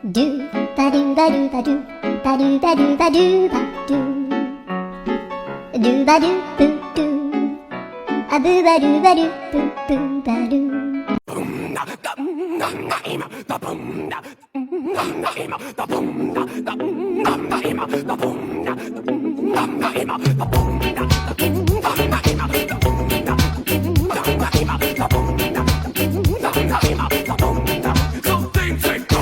Do ba do ba do ba do ba do ba do ba do ba do ba do boo doo a boo ba do ba do boo boo ba do. Boom da da da da boom da da boom da da boom da da boom da da boom da. So things ain't gone.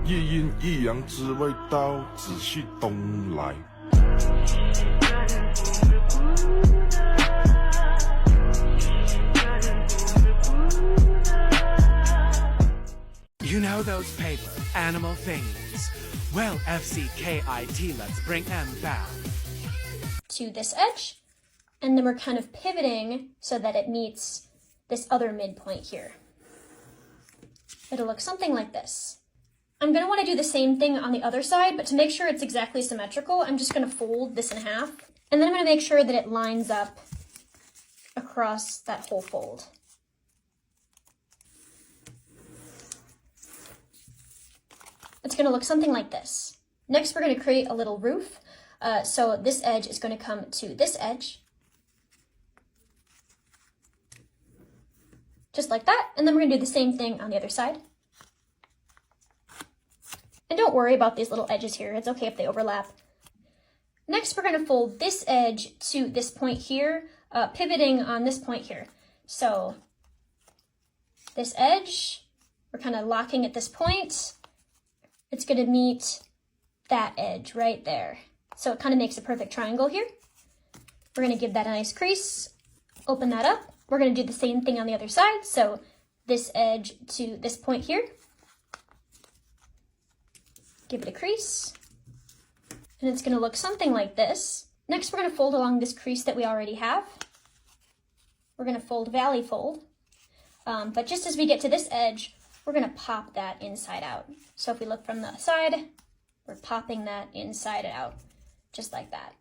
一阴一阳之谓道，仔细东来。You know those paper animal thingies? Well, FCKIT, let's bring them back. To this edge, and then we're kind of pivoting so that it meets this other midpoint here. It'll look something like this. I'm going to want to do the same thing on the other side, but to make sure it's exactly symmetrical, I'm just going to fold this in half, and then I'm going to make sure that it lines up across that whole fold. It's going to look something like this. Next, we're going to create a little roof. So this edge is going to come to this edge, just like that, and then we're going to do the same thing on the other side. And don't worry about these little edges here. It's okay if they overlap. Next, we're going to fold this edge to this point here, pivoting on this point here. So this edge, we're kind of locking at this point. It's going to meet that edge right there. So it kind of makes a perfect triangle here. We're going to give that a nice crease, open that up. We're going to do the same thing on the other side. So this edge to this point here. Give it a crease. And it's going to look something like this. Next, we're going to fold along this crease that we already have. We're going to fold valley fold. But just as we get to this edge, we're going to pop that inside out. So if we look from the side, we're popping that inside out, just like that.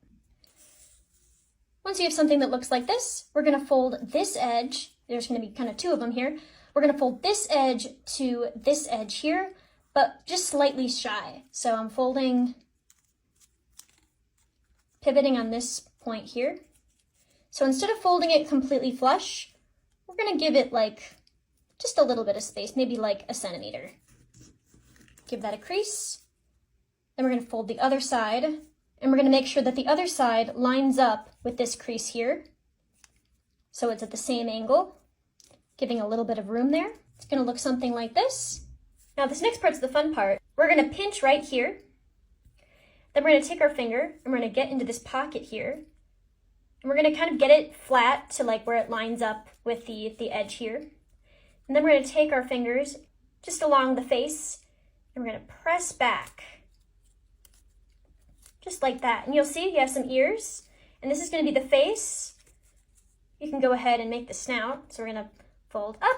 Once you have something that looks like this, we're going to fold this edge. There's going to be kind of two of them here. We're going to fold this edge to this edge here, but just slightly shy. So I'm folding, pivoting on this point here. So instead of folding it completely flush, we're going to give it like just a little bit of space, maybe like 1 centimeter. Give that a crease. Then we're going to fold the other side, and we're going to make sure that the other side lines up with this crease here. So it's at the same angle, giving a little bit of room there. It's going to look something like this. Now this next part's the fun part. We're going to pinch right here. Then we're going to take our finger and we're going to get into this pocket here. And we're going to kind of get it flat to like where it lines up with the edge here. And then we're going to take our fingers just along the face and we're going to press back. Just like that. And you'll see you have some ears. And this is going to be the face. You can go ahead and make the snout. So we're going to fold up.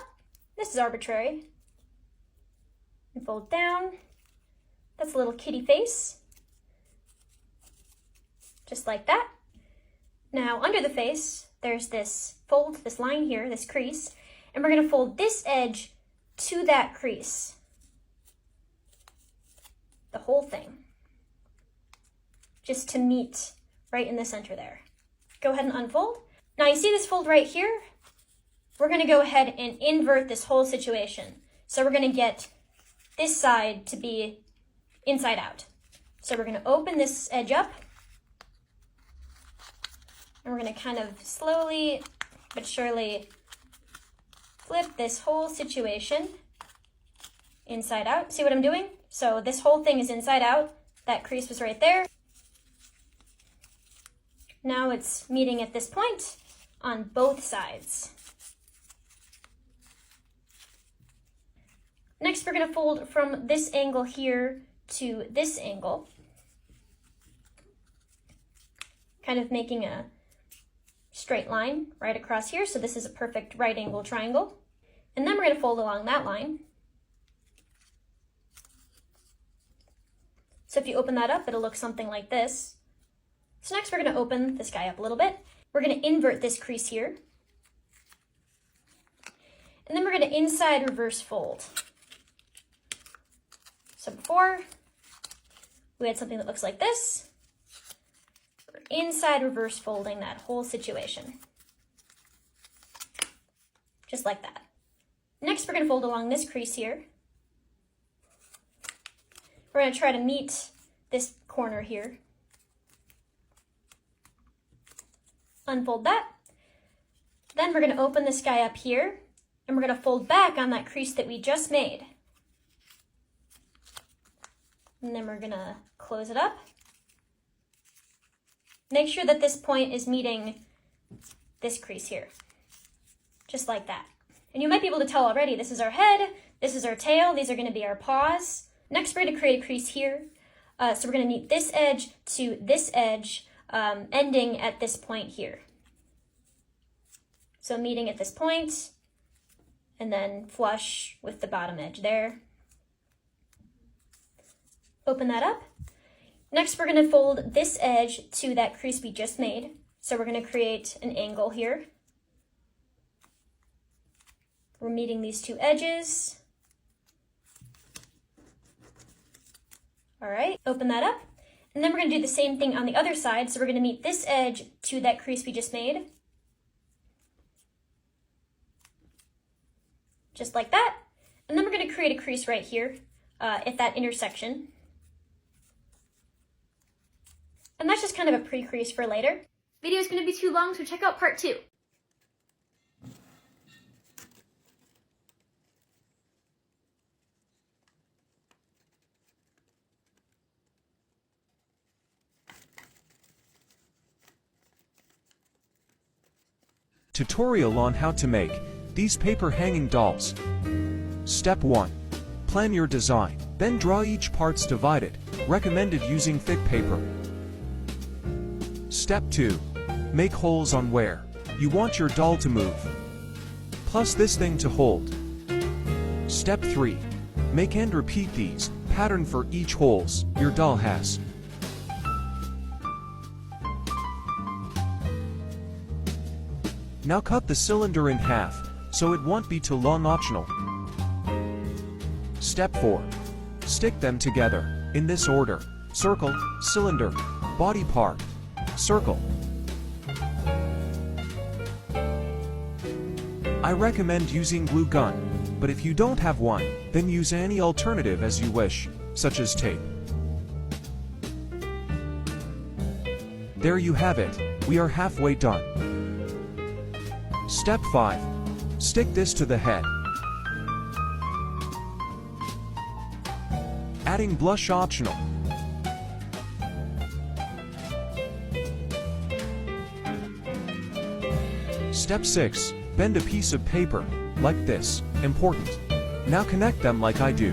This is arbitrary. And fold down. That's a little kitty face. Just like that. Now under the face, there's this fold, this line here, this crease. And we're going to fold this edge to that crease. The whole thing. Just to meet right in the center there. Go ahead and unfold. Now you see this fold right here? We're going to go ahead and invert this whole situation. So we're going to get this side to be inside out. So we're going to open this edge up. And we're going to kind of slowly but surely flip this whole situation inside out. See what I'm doing? So this whole thing is inside out. That crease was right there. Now it's meeting at this point on both sides. Next, we're going to fold from this angle here to this angle, kind of making a straight line right across here. So this is a perfect right angle triangle. And then we're going to fold along that line. So if you open that up, it'll look something like this. So next we're going to open this guy up a little bit. We're going to invert this crease here. And then we're going to inside reverse fold. So before, we had something that looks like this. We're inside reverse folding that whole situation. Just like that. Next, we're going to fold along this crease here. We're going to try to meet this corner here. Unfold that. Then we're going to open this guy up here, and we're going to fold back on that crease that we just made. And then we're going to close it up. Make sure that this point is meeting this crease here. Just like that. And you might be able to tell already, this is our head, this is our tail, these are going to be our paws. Next, we're going to create a crease here. So we're going to meet this edge to this edge, ending at this point here. So meeting at this point, and then flush with the bottom edge there. Open that up. Next, we're going to fold this edge to that crease we just made. So we're going to create an angle here. We're meeting these two edges. All right, open that up. And then we're going to do the same thing on the other side. So we're going to meet this edge to that crease we just made. Just like that. And then we're going to create a crease right here at that intersection. And that's just kind of a pre-crease for later. video is going to be too long, so check out part 2. Tutorial on how to make these paper hanging dolls. Step 1. Plan your design. Then draw each parts divided. Recommended using thick paper. Step 2. Make holes on where you want your doll to move. Plus this thing to hold. Step 3. Make and repeat these pattern for each holes your doll has. Now cut the cylinder in half, so it won't be too long. Optional. Step 4. Stick them together, in this order: circle, cylinder, body part, circle. I recommend using glue gun, but if you don't have one, then use any alternative as you wish, such as tape. There you have it, we are halfway done. Step 5. Stick this to the head. Adding blush optional. Step 6. Bend a piece of paper, like this, important. Now connect them like I do.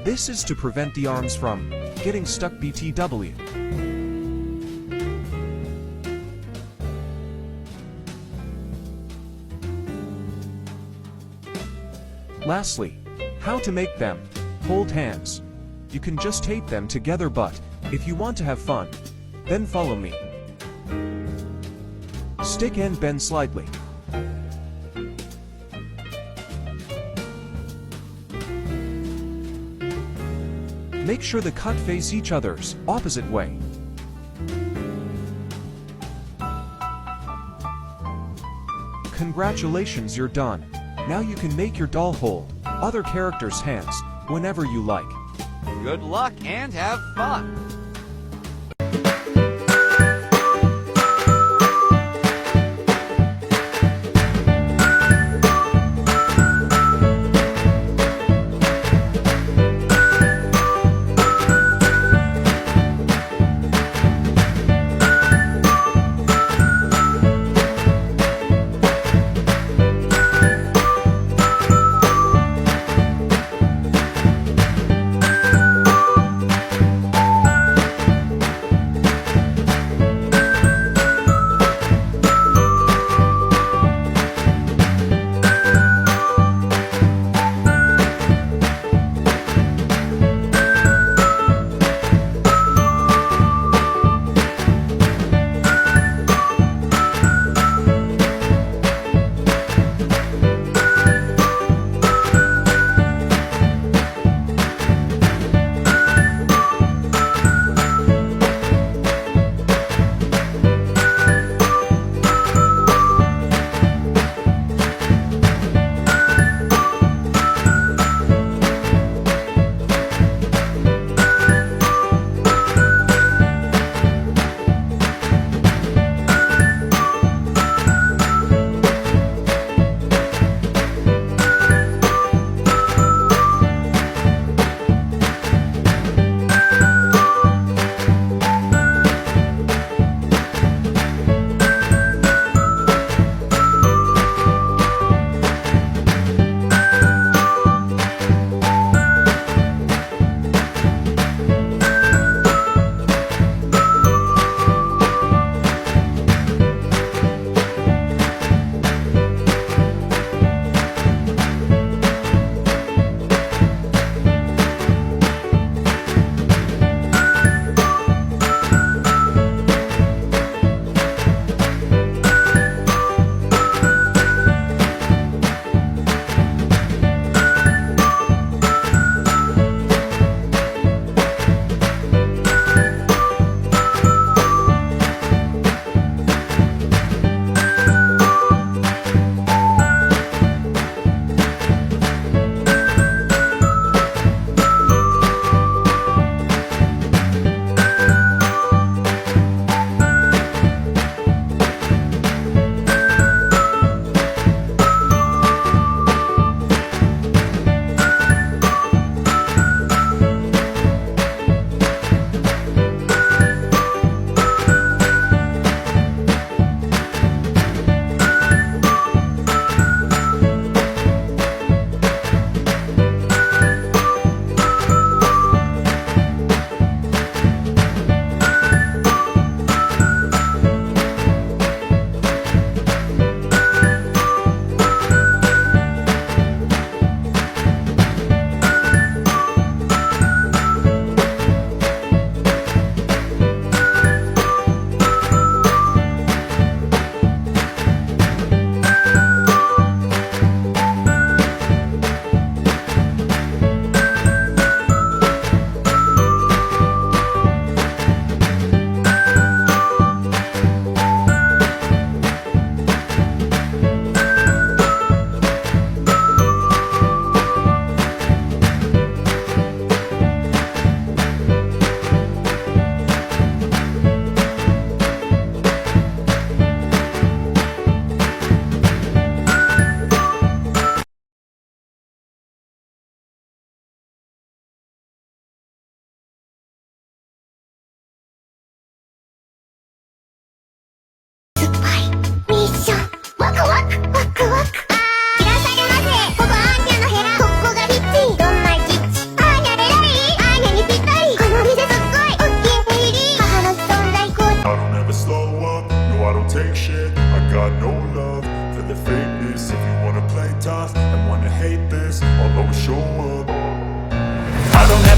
This is to prevent the arms from getting stuck. BTW. Lastly, how to make them hold hands. You can just tape them together, but if you want to have fun, then follow me. Stick and bend slightly. Make sure the cut face each other's opposite way. Congratulations, you're done. Now you can make your doll hold other characters' hands whenever you like. Good luck and have fun!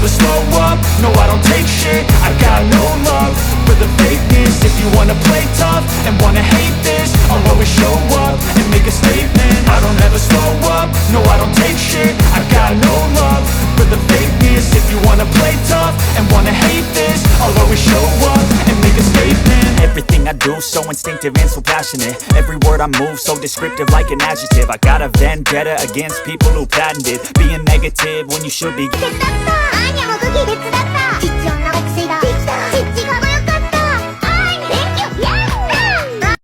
never slow up, no I don't take shit. I got no love for the fakeness. If you wanna play tough and wanna hate this, I'll always show up and make a statement. I don't ever slow up, no I don't take shit. I got no love for the fakeness. If you wanna play tough and wanna hate this, I'll always show up and make a statement. Everything I do so instinctive and so passionate. Every word I move so descriptive like an adjective. I got a vendetta against people who patented being negative when you should be. 手伝ったアーニャも武器手伝った必要なお薬ができた設置がもよかったアーニャ Thank you やった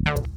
Ow.